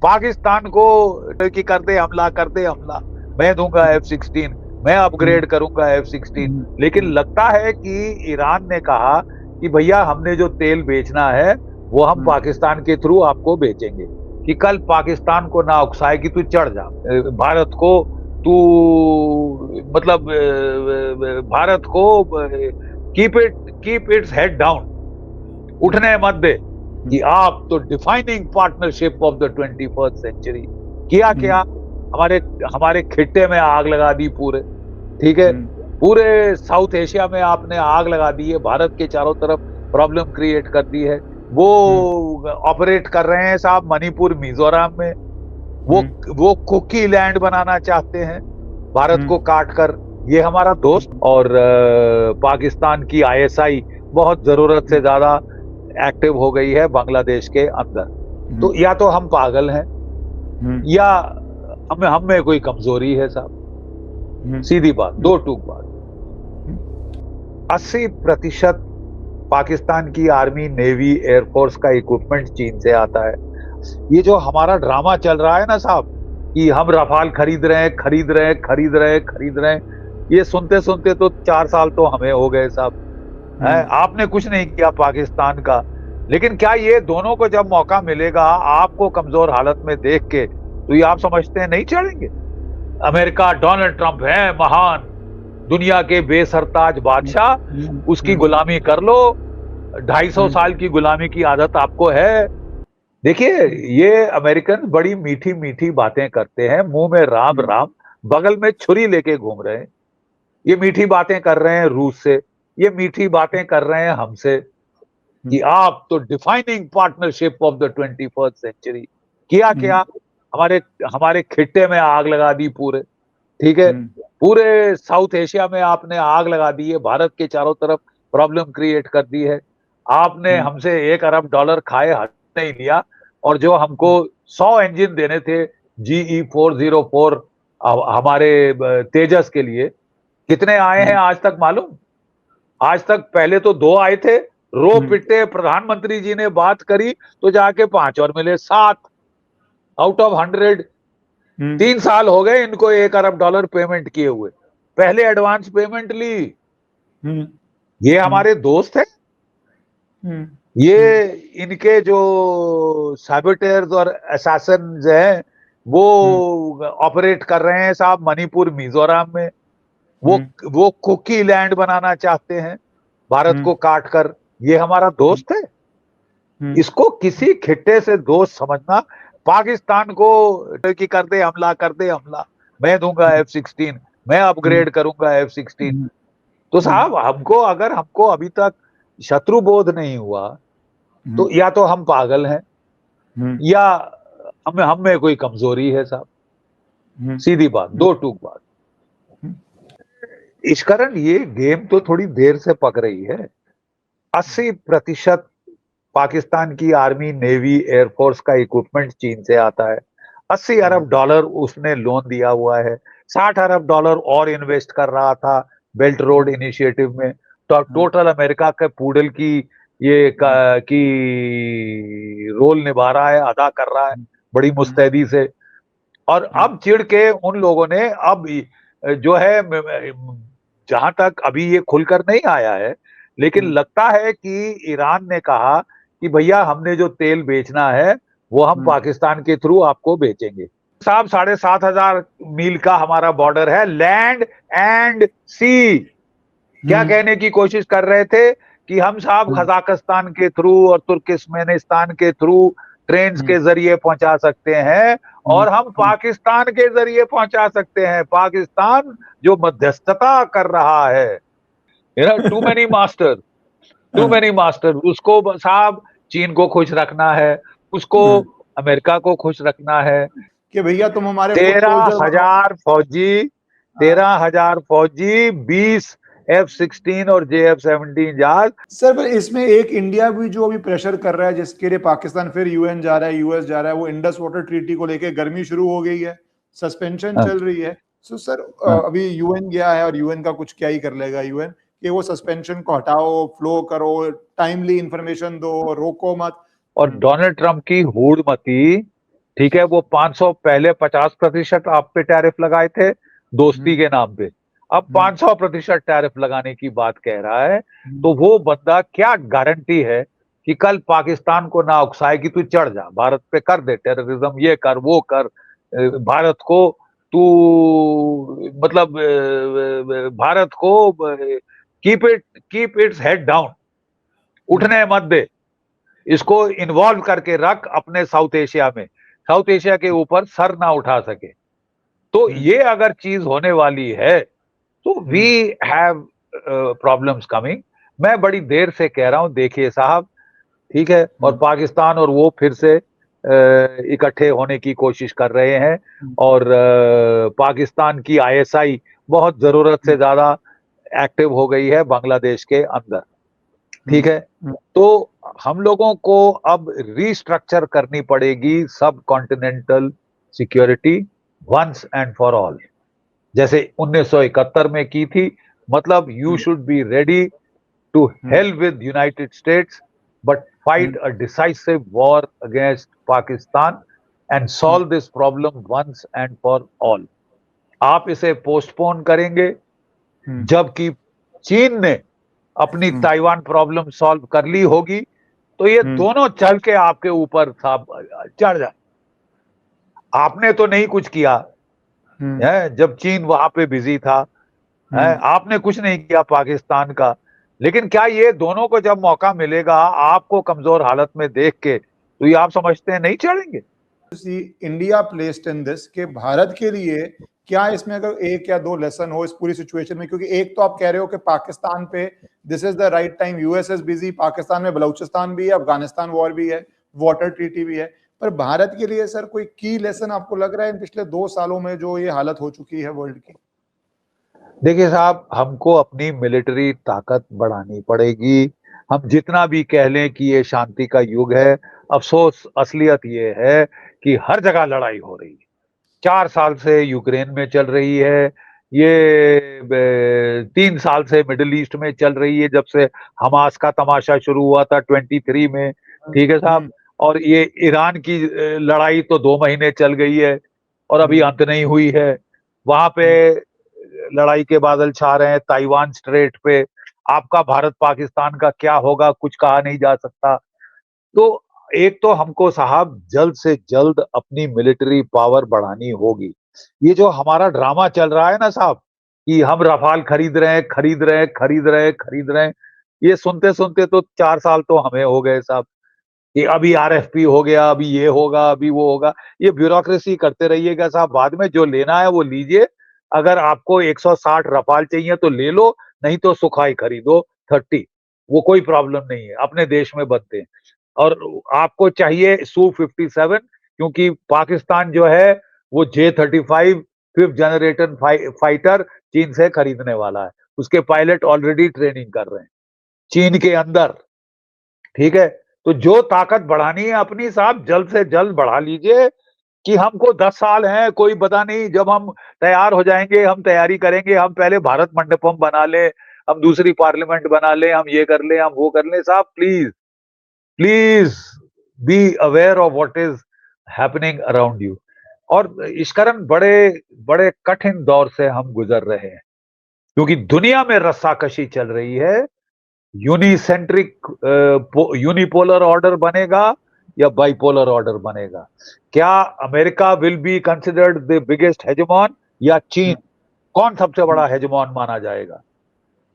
पाकिस्तान को कि कर दे हमला, मैं दूंगा F-16, मैं अपग्रेड करूंगा F-16। लेकिन लगता है कि ईरान ने कहा कि भैया हमने जो तेल बेचना है वो हम पाकिस्तान के थ्रू आपको बेचेंगे, कि कल पाकिस्तान को ना उकसाए कि तू चढ़ जा, भारत को तू मतलब भारत को कीप इट्स हेड डाउन, उठने मत दे, कि आप तो defining partnership of the 21st century. किया क्या, हमारे खिट्टे में आग लगा दी पूरे, ठीक है, पूरे साउथ एशिया में आपने आग लगा दी है, भारत के चारों तरफ प्रॉब्लम क्रिएट कर दी है। वो ऑपरेट कर रहे हैं साहब मणिपुर मिजोरम में, वो कुकी लैंड बनाना चाहते हैं भारत को काट कर। ये हमारा दोस्त और पाकिस्तान की ISI बहुत जरूरत से ज्यादा एक्टिव हो गई है बांग्लादेश के अंदर। तो या तो हम पागल हैं या हम में कोई कमजोरी है साहब, सीधी बात, दो टूक बात। 80% पाकिस्तान की आर्मी, नेवी, एयरफोर्स का इक्विपमेंट चीन से आता है। ये जो हमारा ड्रामा चल रहा है ना साहब, कि हम रफाल खरीद रहे हैं, ये सुनते सुनते तो 4 साल तो हमें हो गए साहब। आपने कुछ नहीं किया पाकिस्तान का, लेकिन क्या ये दोनों को जब मौका मिलेगा आपको कमजोर हालत में देख के, तो ये आप समझते हैं नहीं चढ़ेंगे? अमेरिका, डोनाल्ड ट्रंप है महान, दुनिया के बेसरताज बादशाह, उसकी गुलामी कर लो, 250 साल की गुलामी की आदत आपको है। देखिए, ये अमेरिकन बड़ी मीठी मीठी बातें करते हैं, मुंह में राम राम, बगल में छुरी लेके घूम रहे हैं। ये मीठी बातें कर रहे हैं रूस से, ये मीठी बातें कर रहे हैं हमसे, कि आप तो defining partnership of the 21st century. किया क्या, हमारे खिट्टे में आग लगा दी पूरे, ठीक है, पूरे साउथ एशिया में आपने आग लगा दी है, भारत के चारों तरफ प्रॉब्लम क्रिएट कर दी है। आपने हमसे $1 अरब खाए, हाथ नहीं लिया, और जो हमको 100 इंजन देने थे GE-404 हमारे तेजस के लिए, कितने आए हैं आज तक मालूम? आज तक पहले तो 2 आए थे, रो पिटे, प्रधानमंत्री जी ने बात करी तो जाके 5 और मिले, 7 आउट ऑफ 100। 3 साल हो गए इनको $1 अरब पेमेंट किए हुए, पहले एडवांस पेमेंट ली। ये हमारे दोस्त है, ये इनके जो सैबोटेयर्स और असैसिन्स हैं वो ऑपरेट कर रहे हैं साहब मणिपुर मिजोरम में, वो कुकी लैंड बनाना चाहते हैं भारत को काट कर। ये हमारा दोस्त है, इसको किसी खिट्टे से दोस्त समझना। पाकिस्तान को कि कर दे हमला, मैं दूंगा F-16, मैं अपग्रेड करूंगा F-16। तो साहब हमको अभी तक शत्रु बोध नहीं हुआ, तो या तो हम पागल हैं या हम में कोई कमजोरी है साहब, सीधी बात, दो टूक बात। इस कारण ये गेम तो थोड़ी देर से पक रही है। 80% पाकिस्तान की आर्मी, नेवी, एयरफोर्स का इक्विपमेंट चीन से आता है। $80 अरब उसने लोन दिया हुआ है, $60 अरब और इन्वेस्ट कर रहा था बेल्ट रोड इनिशिएटिव में। तो टोटल अमेरिका के पूडल की रोल निभा रहा है, अदा कर रहा है बड़ी मुस्तैदी से। और अब चिढ़ के उन लोगों ने, अब जो है, जहां तक अभी ये खुलकर नहीं आया है, लेकिन लगता है कि ईरान ने कहा कि भैया हमने जो तेल बेचना है वो हम पाकिस्तान के थ्रू आपको बेचेंगे। साहब 7,500 मील का हमारा बॉर्डर है, लैंड एंड सी। क्या कहने की कोशिश कर रहे थे कि हम साहब कजाकिस्तान के थ्रू और तुर्कमेनिस्तान के थ्रू ट्रेन के जरिए पहुंचा सकते हैं, और हम पाकिस्तान के जरिए पहुंचा सकते हैं। पाकिस्तान जो मध्यस्थता कर रहा है, टू मेनी मास्टर, उसको साहब चीन को खुश रखना है, उसको अमेरिका को खुश रखना है कि भैया तुम हमारे 13,000 फौजी, 20 F-16 और JF-17 जहाज। सर पर इसमें एक इंडिया भी जो अभी प्रेशर कर रहा है, जिसके लिए पाकिस्तान फिर UN जा रहा है, US जा रहा है, वो इंडस वाटर ट्रीटी को लेके गर्मी शुरू हो गई है, सस्पेंशन चल रही है। सो सर अभी UN गया है और UN का कुछ क्या ही कर लेगा UN, कि वो सस्पेंशन को हटाओ, फ्लो करो, टाइमली इंफॉर्मेशन दो, रोको मत। और डोनाल्ड ट्रंप की हूड़मती ठीक है, वो 500 पहले 50% आप पे टैरिफ लगाए थे दोस्ती के नाम पे, अब 500% टैरिफ लगाने की बात कह रहा है। तो वो बंदा क्या गारंटी है कि कल पाकिस्तान को ना उकसाए कि तू चढ़ जा भारत पे, कर दे टेररिज्म, ये कर वो कर, भारत को तू मतलब भारत को कीप इट्स हेड डाउन, उठने मत दे, इसको इन्वॉल्व करके रख अपने साउथ एशिया में, साउथ एशिया के ऊपर सर ना उठा सके। तो ये अगर चीज होने वाली है तो वी हैव प्रॉब्लम्स कमिंग। मैं बड़ी देर से कह रहा हूं, देखिए साहब, ठीक है, और पाकिस्तान और वो फिर से इकट्ठे होने की कोशिश कर रहे हैं, और पाकिस्तान की आईएसआई बहुत जरूरत से ज्यादा एक्टिव हो गई है बांग्लादेश के अंदर, ठीक है। तो हम लोगों को अब रीस्ट्रक्चर करनी पड़ेगी सब continental security once and for all, जैसे 1971 में की थी। मतलब you should be ready to help with United States but fight a decisive war against Pakistan and solve this problem once and for all. आप इसे पोस्टपोन करेंगे, जबकि चीन ने अपनी ताइवान प्रॉब्लम सॉल्व कर ली होगी, तो ये दोनों चल के आपके ऊपर चढ़ जाए। आपने तो नहीं कुछ किया है, जब चीन वहां पे बिजी था, आपने कुछ नहीं किया पाकिस्तान का, लेकिन क्या ये दोनों को जब मौका मिलेगा आपको कमजोर हालत में देख के, तो ये आप समझते हैं नहीं चढ़ेंगे? इंडिया प्लेस्ड इन दिस के भारत के लिए क्या इसमें अगर एक या दो लेसन हो इस पूरी सिचुएशन में, क्योंकि एक तो आप कह रहे हो कि पाकिस्तान पे this is the right time, US is busy, Pakistan में बलूचिस्तान भी है, अफगानिस्तान वॉर भी है, वाटर ट्रीटी भी है, पर भारत के लिए सर कोई की लेसन आपको लग रहा है इन पिछले 2 सालों में जो ये हालत हो चुकी है वर्ल्ड की? देखिए साहब, हमको अपनी मिलिट्री ताकत बढ़ानी पड़ेगी। हम जितना भी कह लें कि ये शांति का युग है, अफसोस असलियत ये है कि हर जगह लड़ाई हो रही है। 4 साल से यूक्रेन में चल रही है, ये 3 साल से मिडिल ईस्ट में चल रही है, जब से हमास का तमाशा शुरू हुआ था 23 में, ठीक है साहब। और ये ईरान की लड़ाई तो 2 महीने चल गई है और अभी अंत नहीं हुई है। वहां पे लड़ाई के बादल छा रहे हैं, ताइवान स्ट्रेट पे। आपका भारत पाकिस्तान का क्या होगा, कुछ कहा नहीं जा सकता। तो एक तो हमको साहब जल्द से जल्द अपनी मिलिट्री पावर बढ़ानी होगी। ये जो हमारा ड्रामा चल रहा है ना साहब, कि हम रफाल खरीद रहे हैं, खरीद रहे हैं, खरीद रहे हैं, खरीद रहे हैं, ये सुनते सुनते तो 4 साल तो हमें हो गए साहब, कि अभी आरएफपी हो गया, अभी ये होगा, अभी वो होगा। ये ब्यूरोक्रेसी करते रहिएगा साहब, बाद में जो लेना है वो लीजिए। अगर आपको 160 रफाल चाहिए तो ले लो, नहीं तो सुखाई खरीदो 30, वो कोई प्रॉब्लम नहीं है, अपने देश में बनते हैं। और आपको चाहिए Su-57, क्योंकि पाकिस्तान जो है वो J-35 5th जनरेशन फाइटर चीन से खरीदने वाला है। उसके पायलट ऑलरेडी ट्रेनिंग कर रहे हैं चीन के अंदर, ठीक है। तो जो ताकत बढ़ानी है अपनी साहब जल्द से जल्द बढ़ा लीजिए, कि हमको 10 साल हैं, कोई पता नहीं, जब हम तैयार हो जाएंगे हम तैयारी करेंगे, हम पहले भारत मंडपम बना ले, हम दूसरी पार्लियामेंट बना ले, हम ये कर ले, हम वो कर ले। साहब please please be aware of what is happening around you. और इस कारण बड़े बड़े कठिन दौर से हम गुजर रहे हैं, क्योंकि दुनिया में रस्साकशी चल रही है। यूनिसेंट्रिक यूनिपोलर ऑर्डर बनेगा या बाइपोलर ऑर्डर बनेगा? क्या America will be considered the biggest hegemon, या चीन? कौन सबसे बड़ा हेजेमॉन माना जाएगा?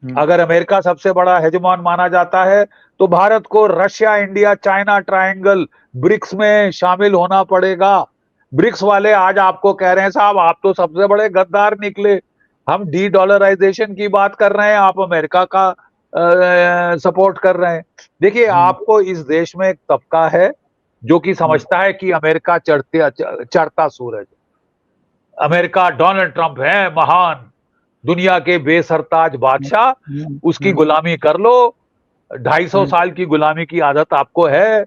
अगर अमेरिका सबसे बड़ा हेजेमॉन माना जाता है तो भारत को Russia, India, China triangle, BRICS में शामिल होना पड़ेगा। ब्रिक्स वाले आज आपको कह रहे हैं साहब आप तो सबसे बड़े गद्दार निकले, हम डी डॉलराइजेशन की बात कर रहे हैं, आप अमेरिका का सपोर्ट कर रहे हैं। देखिए, आपको इस देश में एक तबका है जो कि समझता है कि अमेरिका चढ़ता सूरज, अमेरिका, डोनाल्ड ट्रंप है महान, दुनिया के बेसरताज बादशाह, उसकी गुलामी कर लो, 250 साल की गुलामी की आदत आपको है,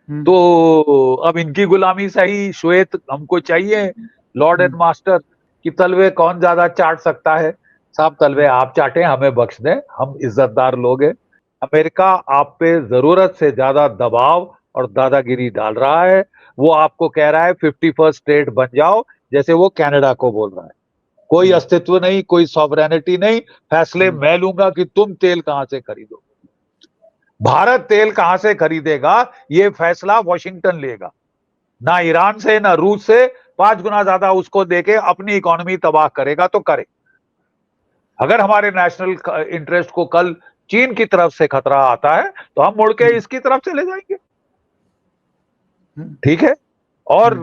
तो अब इनकी गुलामी सही, श्वेत हमको चाहिए, लॉर्ड एंड मास्टर, कि तलवे कौन ज्यादा चाट सकता है। साहब तलवे आप चाटे, हमें बख्श दें, हम इज्जतदार लोग हैं। अमेरिका आप पे जरूरत से ज्यादा दबाव और दादागिरी डाल रहा है। वो आपको कह रहा है 51st स्टेट बन जाओ, जैसे वो कनाडा को बोल रहा है। कोई अस्तित्व नहीं, कोई सॉवरेनिटी नहीं, फैसले मैं लूंगा कि तुम तेल कहां से खरीदो। भारत तेल कहां से खरीदेगा ये फैसला वॉशिंगटन लेगा, ना ईरान से ना रूस से, 5 गुना ज्यादा उसको देके अपनी इकोनॉमी तबाह करेगा तो करे। अगर हमारे नेशनल इंटरेस्ट को कल चीन की तरफ से खतरा आता है तो हम मुड़ के इसकी तरफ चले जाएंगे, ठीक है। और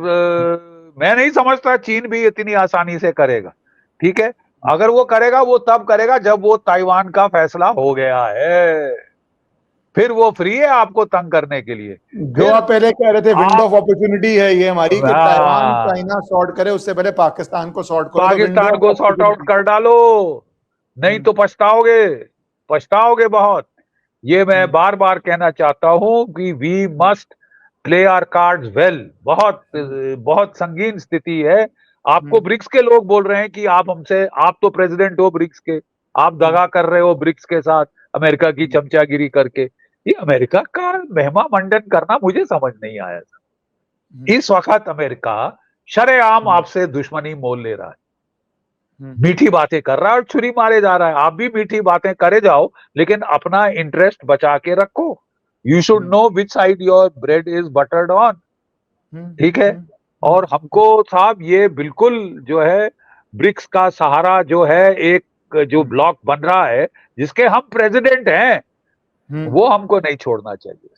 मैं नहीं समझता चीन भी इतनी आसानी से करेगा, ठीक है। अगर वो करेगा वो तब करेगा जब वो ताइवान का फैसला हो गया है, फिर वो फ्री है आपको तंग करने के लिए। जो आप पहले कह रहे थे विंडो ऑफ अपॉर्चुनिटी है ये हमारी कि ताइवान चाइना सॉर्ट करे, उससे पहले पाकिस्तान को सॉर्ट करो, पाकिस्तान को सॉर्ट आउट कर डालो, नहीं तो पछताओगे, पछताओगे बहुत। ये मैं बार बार कहना चाहता हूं कि we must play our cards well. बहुत बहुत संगीन स्थिति है। आपको ब्रिक्स के लोग बोल रहे हैं कि आप हमसे, आप तो प्रेसिडेंट हो ब्रिक्स के, आप दगा कर रहे हो ब्रिक्स के साथ अमेरिका की चमचागिरी करके। ये अमेरिका का महिमा मंडन करना मुझे समझ नहीं आया था। इस वक्त अमेरिका शरेआम आपसे दुश्मनी मोल ले रहा है, मीठी बातें कर रहा है और छुरी मारे जा रहा है। आप भी मीठी बातें करे जाओ लेकिन अपना इंटरेस्ट बचा के रखो। You should know which side your bread is buttered on, ठीक है। और हमको साहब ये बिल्कुल जो है ब्रिक्स का सहारा जो है, एक जो ब्लॉक बन रहा है जिसके हम प्रेसिडेंट हैं, वो हमको नहीं छोड़ना चाहिए।